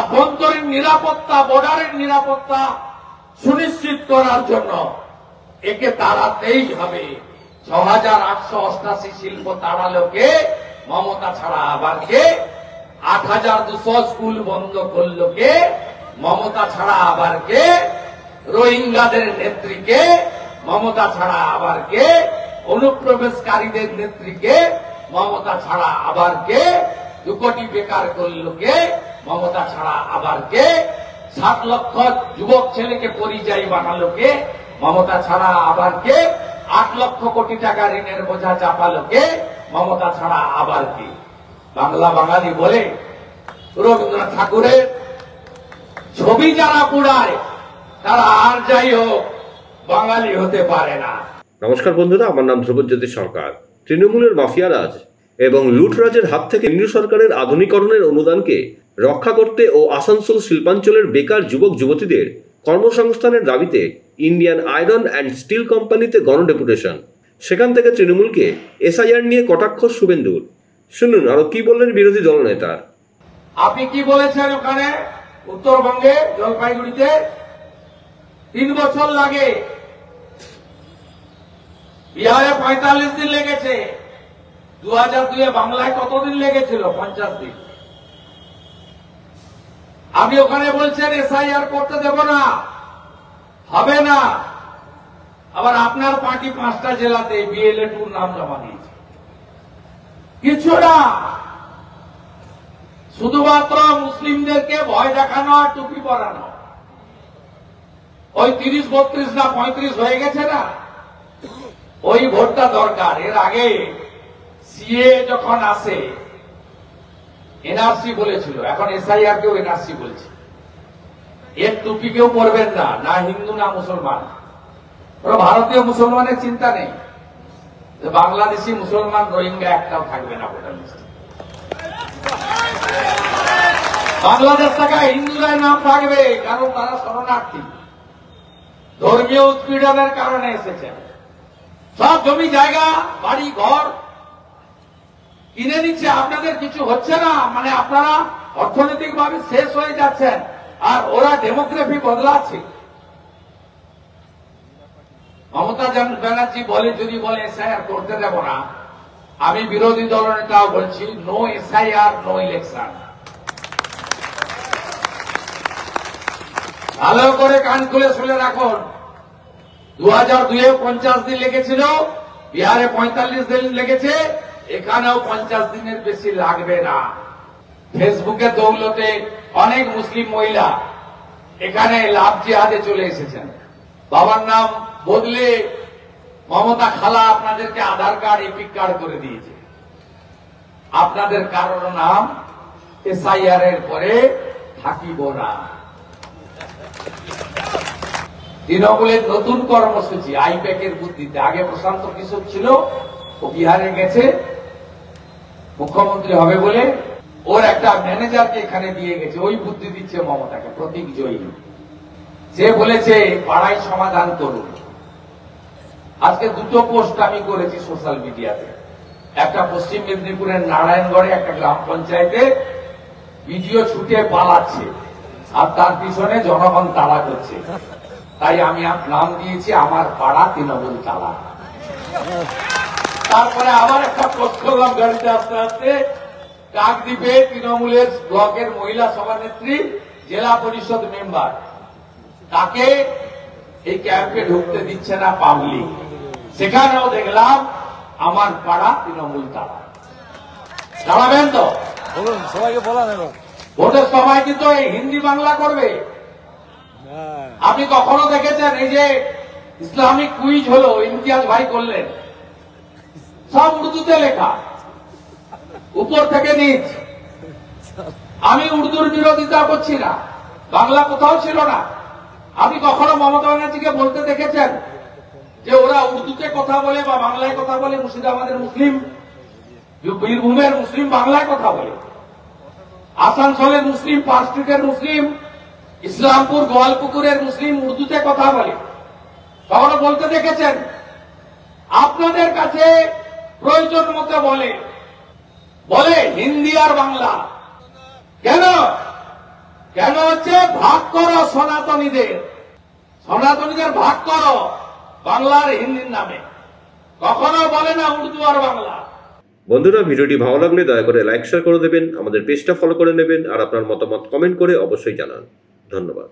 আভ্যন্তরীণ নিরাপত্তা, বর্ডারের নিরাপত্তা সুনিশ্চিত করার জন্য একে তাড়াতেই হবে। ৬,৮৮৮ শিল্প তাড়ালো কে? মমতা ছাড়া আবার কে? ৮,২০০ স্কুল বন্ধ করলো কে? মমতা ছাড়া আবার কে? রোহিঙ্গাদের নেত্রীকে? মমতা ছাড়া আবার কে? অনুপ্রবেশকারীদের নেত্রীকে? মমতা ছাড়া আবার কে? ২ কোটি বেকার করলো কে? মমতা ছাড়া আবার কে? ৭ লক্ষ যুবক ছেলেকে পরিযায়ী বানালো কে? মমতা ছাড়া আবার কে? ৮ লক্ষ কোটি টাকা ঋণের বোঝা চাপালো কে? মমতা ছাড়া আবার কে? বাংলা বাঙালি বলে রবীন্দ্রনাথ ঠাকুরের ছবি যারা পুড়ায় তারা আর যাই হোক বাঙালি হতে পারে না। নমস্কার বন্ধুরা, আমার নাম ধ্রুবজ্যোতি সরকার। তৃণমূলের মাফিয়ারাজ এবং লুটরাজের হাত থেকে কেন্দ্রীয় সরকারের আধুনিকরণের অনুদানকে রক্ষা করতে ও আসানসোল শিল্পাঞ্চলের বেকার যুবক যুবতীদের কর্মসংস্থানের দাবিতে ইন্ডিয়ান আয়রন অ্যান্ড স্টিল কোম্পানিতে গণডেপুটেশন। সেখান থেকে তৃণমূলকে এসআইআর নিয়ে কটাক্ষ শুভেন্দুর। শুনুন আরো কি বললেন বিরোধী দলনেতা। আপনি কি বলেছেন? ওখানে উত্তরবঙ্গে জলপাইগুড়িতে 3 বছর লাগে, বিহারে 45 দিন লেগেছে, 2002 বাংলায় কতদিন লেগেছিল? 50 দিন। আপনি ওখানে বলছেন এসআইআর করতে দেব না, হবে না। আবার আপনার পার্টি 5টা জেলাতে বিএলএ 2 নাম জমা দিয়েছে। কিছু না, শুধুমাত্র মুসলিমদেরকে ভয় দেখানো আর টুপি পরানো। ওই 30, 32 না 35 হয়ে গেছে না, ওই ভোটটা দরকার। এর আগে সিএ যখন আসে এনআরসি বলেছিল, এখন এসআইআর কেও এনআরসি বলছে। এর টুপি কেউ পরবেন না, না হিন্দু না মুসলমান। ওরা ভারতীয় মুসলমানের চিন্তা নেই, বাংলাদেশি মুসলমান রোহিঙ্গা একটাও থাকবে না ভোটার লিস্টে। বাংলাদেশ থেকে হিন্দুরাই নাম থাকবে, কারণ তারা শরণার্থী, ধর্মীয় উৎপীড়নের কারণে এসেছেন। সব জমি জায়গা বাড়ি ঘর কিনে নিচ্ছে, আপনাদের কিছু হচ্ছে না। মানে আপনারা অর্থনৈতিকভাবে শেষ হয়ে যাচ্ছেন, আর ওরা ডেমোগ্রাফি বদলাচ্ছে। মমতা ব্যানার্জি বলে, যদি বলে এসআইআর করতে দেব না, আমি বিরোধী দলনেতাও বলছি নো এসআইআর নো ইলেকশন। ভালো করে কান খুলে শুনে রাখুন। 2002 50 দিন লেগেছিল, বিহারে 45 দিন লেগেছে, এখানেও 50 দিনের বেশি লাগবে না। ফেসবুকে দৌলতে অনেক মুসলিম মহিলা এখানে লাভ জিহাদে চলে এসেছেন। বাবার নাম বদলে মমতা খালা আপনাদেরকে আধার কার্ড এপিক কার্ড করে দিয়েছে। আপনাদের কারোর নাম এসআইআর এর পরে থাকিব না। তৃণমূলের নতুন কর্মসূচি আইপ্যাকের বুদ্ধিতে। আগে প্রশান্ত কিশোর ছিল, ও বিহারে গেছে মুখ্যমন্ত্রী হবে বলে, ওর একটা ম্যানেজারকে এখানে দিয়ে গেছে। ওই বুদ্ধি দিচ্ছে মমতাকে, প্রতীক জয়ী। সে বলেছে পাড়ায় সমাধান করুন। আজকে 2টো পোস্ট আমি করেছি সোশ্যাল মিডিয়াতে। একটা পশ্চিম মেদিনীপুরের নারায়ণগড়ে একটা গ্রাম পঞ্চায়েতে ভিডিও ছুটে পালাচ্ছে, আর তার পিছনে জনগণ তাড়া করছে। তাই আমি নাম দিয়েছি আমার পাড়া তৃণমূল তালা। তারপরে আবার একটা পোস্ট করলাম গাড়িতে আস্তে আস্তে, কাকদ্বীপে তৃণমূলের ব্লকের মহিলা সভানেত্রী, জেলা পরিষদ মেম্বার, তাকে এই ক্যাম্পে ঢুকতে দিচ্ছে না পাবলিক। সেখানেও দেখলাম আমার পাড়া তৃণমূল তালা। দাঁড়াবেন তো? সবাইকে বলা নেব, ভোটের সময় কিন্তু এই হিন্দি বাংলা করবে। আপনি কখনো দেখেছেন এই যে ইসলামিক কুইজ হলো, ইমতিয়াজ ভাই করলেন, সব উর্দুতে লেখা, উপর থেকে নিচ। আমি উর্দুর বিরোধিতা করছি না, বাংলা কোথাও ছিল না। আপনি কখনো মমতা ব্যানার্জিকে বলতে দেখেছেন যে ওরা উর্দুতে কথা বলে বা বাংলায় কথা বলে? মুর্শিদাবাদের মুসলিম, বীরভূমের মুসলিম বাংলায় কথা বলে, আসানসোলের মুসলিম, পার্ক স্ট্রিটের মুসলিম, ইসলামপুর গোয়ালপুকুরের মুসলিম উর্দুতে কথা বলে। কখনো বলতে দেখেছেন? আপনাদের কাছে প্রয়োজন মতো বলে হিন্দি আর বাংলা। কেন? কেন হচ্ছে ভাগ করো সনাতনীদের, সনাতনীদের ভাগ করো বাংলার হিন্দির নামে, কখনো বলে না উর্দু আর বাংলা। বন্ধুরা, ভিডিওটি ভালো লাগলে দয়া করে লাইক শেয়ার করে দেবেন, আমাদের পেজটা ফলো করে নেবেন আর আপনার মতামত কমেন্ট করে অবশ্যই জানান। ধন্যবাদ।